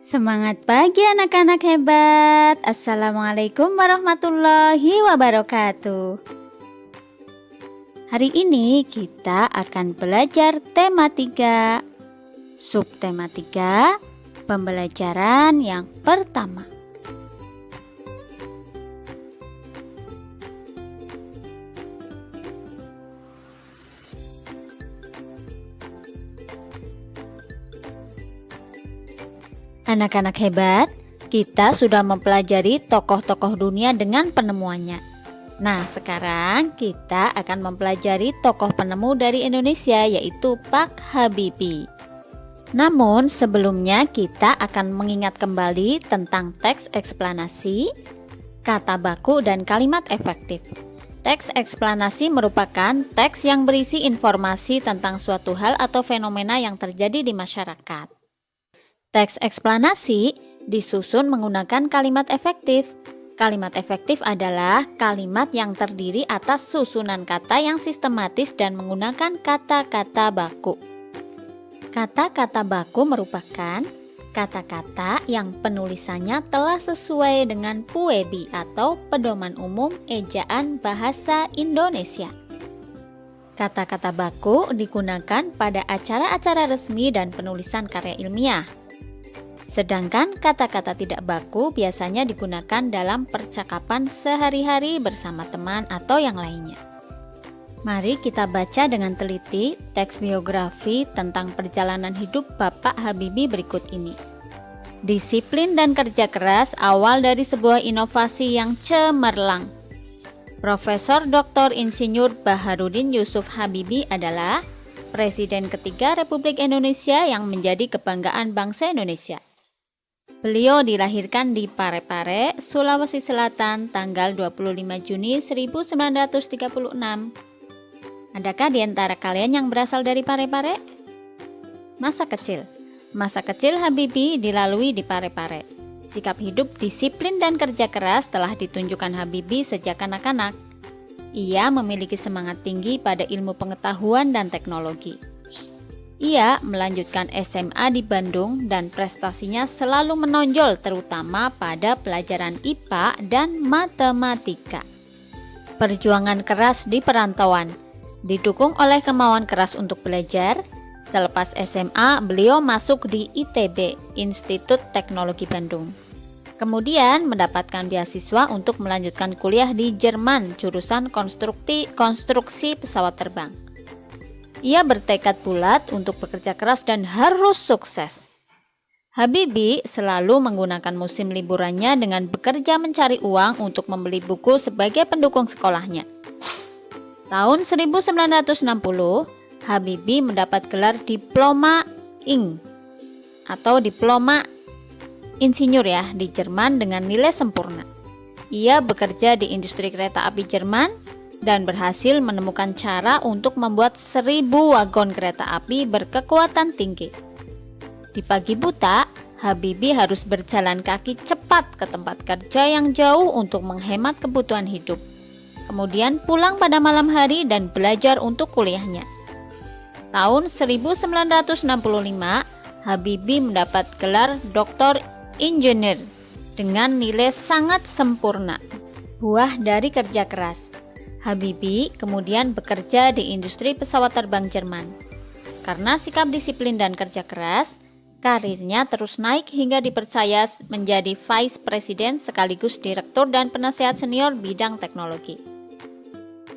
Semangat pagi anak-anak hebat. Assalamualaikum warahmatullahi wabarakatuh. Hari ini kita akan belajar tema 3, subtema 3, pembelajaran yang pertama. Anak-anak hebat, kita sudah mempelajari tokoh-tokoh dunia dengan penemuannya. Nah, sekarang kita akan mempelajari tokoh penemu dari Indonesia, yaitu Pak Habibie. Namun, sebelumnya kita akan mengingat kembali tentang teks eksplanasi, kata baku, dan kalimat efektif. Teks eksplanasi merupakan teks yang berisi informasi tentang suatu hal atau fenomena yang terjadi di masyarakat. Teks eksplanasi disusun menggunakan kalimat efektif. Kalimat efektif adalah kalimat yang terdiri atas susunan kata yang sistematis dan menggunakan kata-kata baku. Kata-kata baku merupakan kata-kata yang penulisannya telah sesuai dengan PUEBI atau Pedoman Umum Ejaan Bahasa Indonesia. Kata-kata baku digunakan pada acara-acara resmi dan penulisan karya ilmiah. Sedangkan kata-kata tidak baku biasanya digunakan dalam percakapan sehari-hari bersama teman atau yang lainnya. Mari kita baca dengan teliti teks biografi tentang perjalanan hidup Bapak Habibie berikut ini. Disiplin dan kerja keras awal dari sebuah inovasi yang cemerlang. Profesor Dr. Insinyur Baharudin Yusuf Habibie adalah Presiden ketiga Republik Indonesia yang menjadi kebanggaan bangsa Indonesia. Beliau dilahirkan di Parepare, Sulawesi Selatan, tanggal 25 Juni 1936. Adakah di antara kalian yang berasal dari Parepare? Masa kecil Habibie dilalui di Parepare. Sikap hidup disiplin dan kerja keras telah ditunjukkan Habibie sejak kanak-kanak. Ia memiliki semangat tinggi pada ilmu pengetahuan dan teknologi. Ia melanjutkan SMA di Bandung dan prestasinya selalu menonjol terutama pada pelajaran IPA dan matematika. Perjuangan keras di perantauan didukung oleh kemauan keras untuk belajar. Selepas SMA, beliau masuk di ITB, Institut Teknologi Bandung. Kemudian mendapatkan beasiswa untuk melanjutkan kuliah di Jerman, jurusan konstruksi pesawat terbang. Ia bertekad bulat untuk bekerja keras dan harus sukses. Habibie selalu menggunakan musim liburannya dengan bekerja mencari uang untuk membeli buku sebagai pendukung sekolahnya. Tahun 1960, Habibie mendapat gelar Diploma Ing atau Diploma Insinyur di Jerman dengan nilai sempurna. Ia bekerja di industri kereta api Jerman dan berhasil menemukan cara untuk membuat 1000 wagon kereta api berkekuatan tinggi. Di pagi buta, Habibie harus berjalan kaki cepat ke tempat kerja yang jauh untuk menghemat kebutuhan hidup. Kemudian pulang pada malam hari dan belajar untuk kuliahnya. Tahun 1965, Habibie mendapat gelar Doktor Insinyur dengan nilai sangat sempurna, buah dari kerja keras. Habibie kemudian bekerja di industri pesawat terbang Jerman. Karena sikap disiplin dan kerja keras, karirnya terus naik hingga dipercaya menjadi Vice President sekaligus Direktur dan Penasehat Senior bidang teknologi.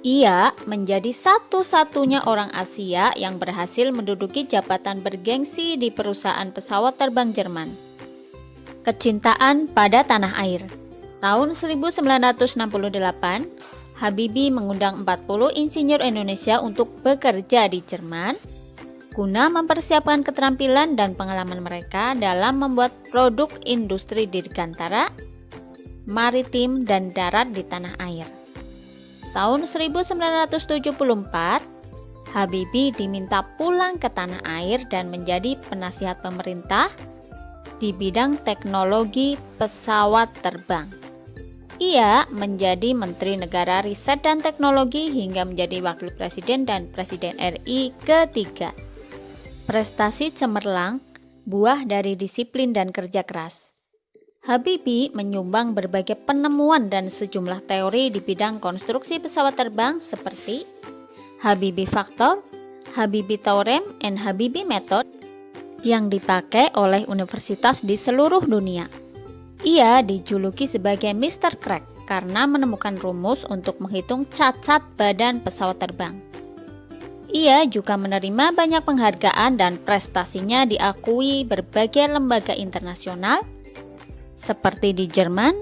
Ia menjadi satu-satunya orang Asia yang berhasil menduduki jabatan bergengsi di perusahaan pesawat terbang Jerman. Kecintaan pada tanah air. Tahun 1968, Habibie mengundang 40 insinyur Indonesia untuk bekerja di Jerman guna mempersiapkan keterampilan dan pengalaman mereka dalam membuat produk industri dirgantara, maritim, dan darat di tanah air. Tahun 1974, Habibie diminta pulang ke tanah air dan menjadi penasihat pemerintah di bidang teknologi pesawat terbang. Ia menjadi Menteri Negara Riset dan Teknologi hingga menjadi Wakil Presiden dan Presiden RI ketiga. Prestasi cemerlang buah dari disiplin dan kerja keras. Habibie menyumbang berbagai penemuan dan sejumlah teori di bidang konstruksi pesawat terbang seperti Habibie Factor, Habibie Theorem, and Habibie Method yang dipakai oleh universitas di seluruh dunia. Ia dijuluki sebagai Mr. Crack karena menemukan rumus untuk menghitung cacat badan pesawat terbang. Ia juga menerima banyak penghargaan dan prestasinya diakui berbagai lembaga internasional seperti di Jerman,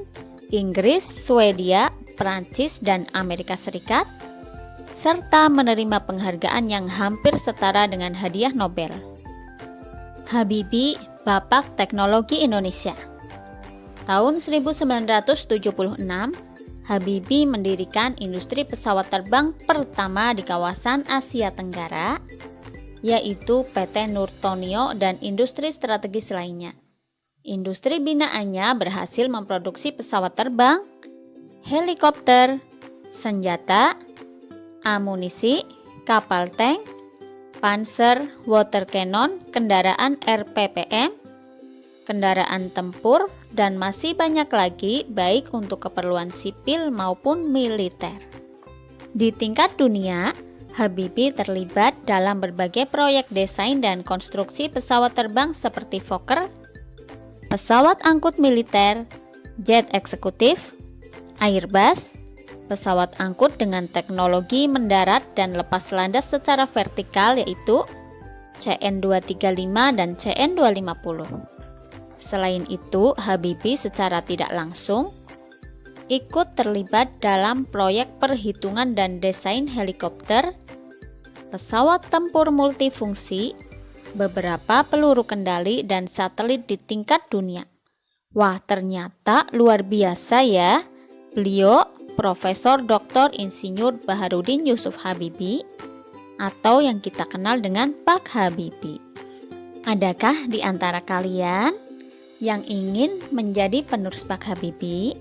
Inggris, Swedia, Prancis, dan Amerika Serikat, serta menerima penghargaan yang hampir setara dengan hadiah Nobel. Habibie, Bapak Teknologi Indonesia. Tahun 1976, Habibie mendirikan industri pesawat terbang pertama di kawasan Asia Tenggara, yaitu PT Nurtonio dan industri strategis lainnya. Industri binaannya berhasil memproduksi pesawat terbang, helikopter, senjata, amunisi, kapal tank, panser, water cannon, kendaraan RPPM, kendaraan tempur, dan masih banyak lagi baik untuk keperluan sipil maupun militer. Di tingkat dunia, Habibie terlibat dalam berbagai proyek desain dan konstruksi pesawat terbang seperti Fokker, pesawat angkut militer, jet eksekutif, Airbus, pesawat angkut dengan teknologi mendarat dan lepas landas secara vertikal yaitu CN-235 dan CN-250. Selain itu, Habibie secara tidak langsung ikut terlibat dalam proyek perhitungan dan desain helikopter, pesawat tempur multifungsi, beberapa peluru kendali, dan satelit di tingkat dunia. Wah, ternyata luar biasa ya. Beliau Profesor Dr. Insinyur Baharudin Yusuf Habibie atau yang kita kenal dengan Pak Habibie. Adakah di antara kalian yang ingin menjadi penerus Pak Habibie,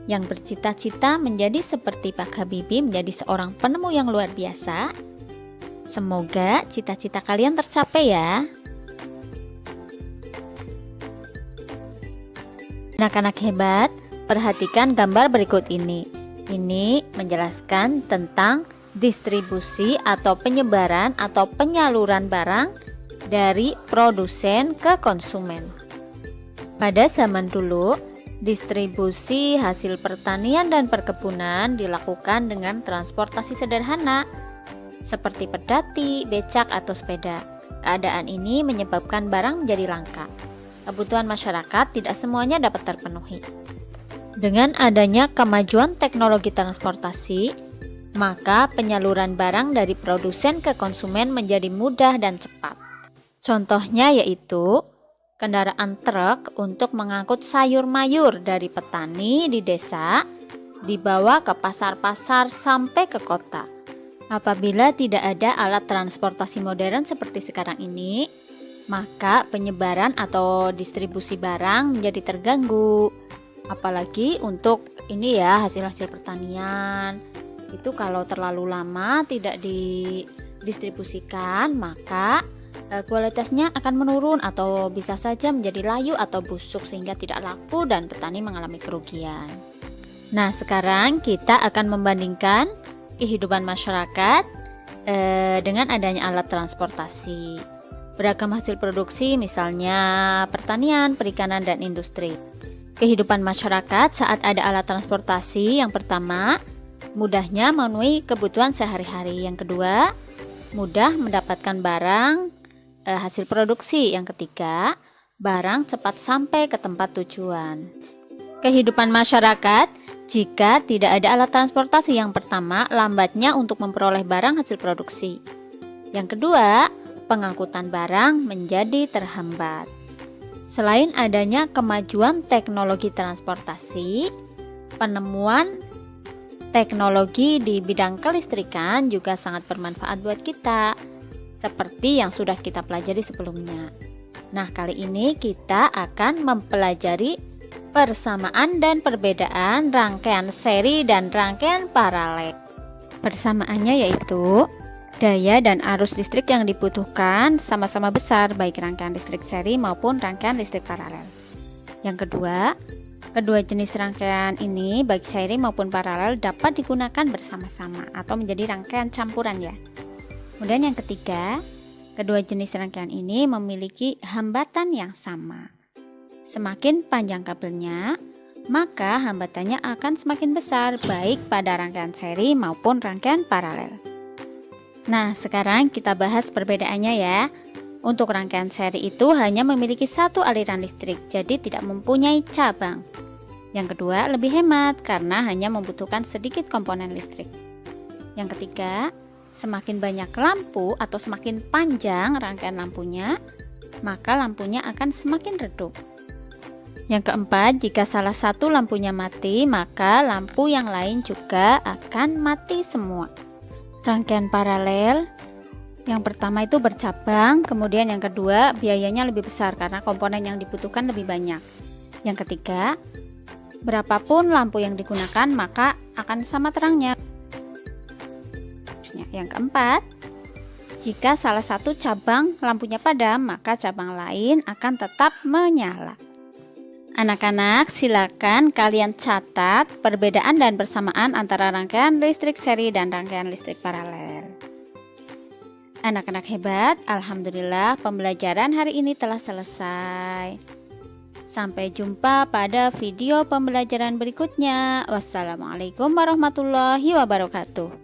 yang bercita-cita menjadi seperti Pak Habibie, menjadi seorang penemu yang luar biasa? Semoga cita-cita kalian tercapai ya. Anak-anak hebat, perhatikan gambar berikut ini. Ini menjelaskan tentang distribusi atau penyebaran atau penyaluran barang dari produsen ke konsumen. Pada zaman dulu, distribusi hasil pertanian dan perkebunan dilakukan dengan transportasi sederhana seperti pedati, becak, atau sepeda. Keadaan ini menyebabkan barang menjadi langka. Kebutuhan masyarakat tidak semuanya dapat terpenuhi. Dengan adanya kemajuan teknologi transportasi, maka penyaluran barang dari produsen ke konsumen menjadi mudah dan cepat. Contohnya yaitu kendaraan truk untuk mengangkut sayur-mayur dari petani di desa dibawa ke pasar-pasar sampai ke kota. Apabila tidak ada alat transportasi modern seperti sekarang ini, maka penyebaran atau distribusi barang menjadi terganggu. Apalagi untuk ini ya, hasil-hasil pertanian. Itu kalau terlalu lama tidak didistribusikan, maka kualitasnya akan menurun atau bisa saja menjadi layu atau busuk sehingga tidak laku dan petani mengalami kerugian. Nah, sekarang kita akan membandingkan kehidupan masyarakat dengan adanya alat transportasi. Beragam hasil produksi misalnya pertanian, perikanan, dan industri. Kehidupan masyarakat saat ada alat transportasi, yang pertama, mudahnya memenuhi kebutuhan sehari-hari. Yang kedua, mudah mendapatkan barang hasil produksi. Yang ketiga, barang cepat sampai ke tempat tujuan. Kehidupan masyarakat jika tidak ada alat transportasi, yang pertama, lambatnya untuk memperoleh barang hasil produksi. Yang kedua, pengangkutan barang menjadi terhambat. Selain adanya kemajuan teknologi transportasi, penemuan teknologi di bidang kelistrikan juga sangat bermanfaat buat kita, seperti yang sudah kita pelajari sebelumnya. Nah, kali ini kita akan mempelajari persamaan dan perbedaan rangkaian seri dan rangkaian paralel. Persamaannya yaitu Daya dan arus listrik yang dibutuhkan sama-sama besar baik rangkaian listrik seri maupun rangkaian listrik paralel. Yang kedua, kedua jenis rangkaian ini baik seri maupun paralel dapat digunakan bersama-sama atau menjadi rangkaian campuran ya. Kemudian yang ketiga, kedua jenis rangkaian ini memiliki hambatan yang sama. Semakin panjang kabelnya, maka hambatannya akan semakin besar baik pada rangkaian seri maupun rangkaian paralel. Nah, sekarang kita bahas perbedaannya ya. Untuk rangkaian seri itu hanya memiliki satu aliran listrik, jadi tidak mempunyai cabang. Yang kedua, lebih hemat karena hanya membutuhkan sedikit komponen listrik. Yang ketiga, semakin banyak lampu atau semakin panjang rangkaian lampunya, maka lampunya akan semakin redup. Yang keempat, jika salah satu lampunya mati, maka lampu yang lain juga akan mati semua. Rangkaian paralel yang pertama itu bercabang, kemudian yang kedua biayanya lebih besar karena komponen yang dibutuhkan lebih banyak. Yang ketiga, berapapun lampu yang digunakan maka akan sama terangnya. Yang keempat, jika salah satu cabang lampunya padam, maka cabang lain akan tetap menyala. Anak-anak, silakan kalian catat perbedaan dan persamaan antara rangkaian listrik seri dan rangkaian listrik paralel. Anak-anak hebat, alhamdulillah pembelajaran hari ini telah selesai. Sampai jumpa pada video pembelajaran berikutnya. Wassalamualaikum warahmatullahi wabarakatuh.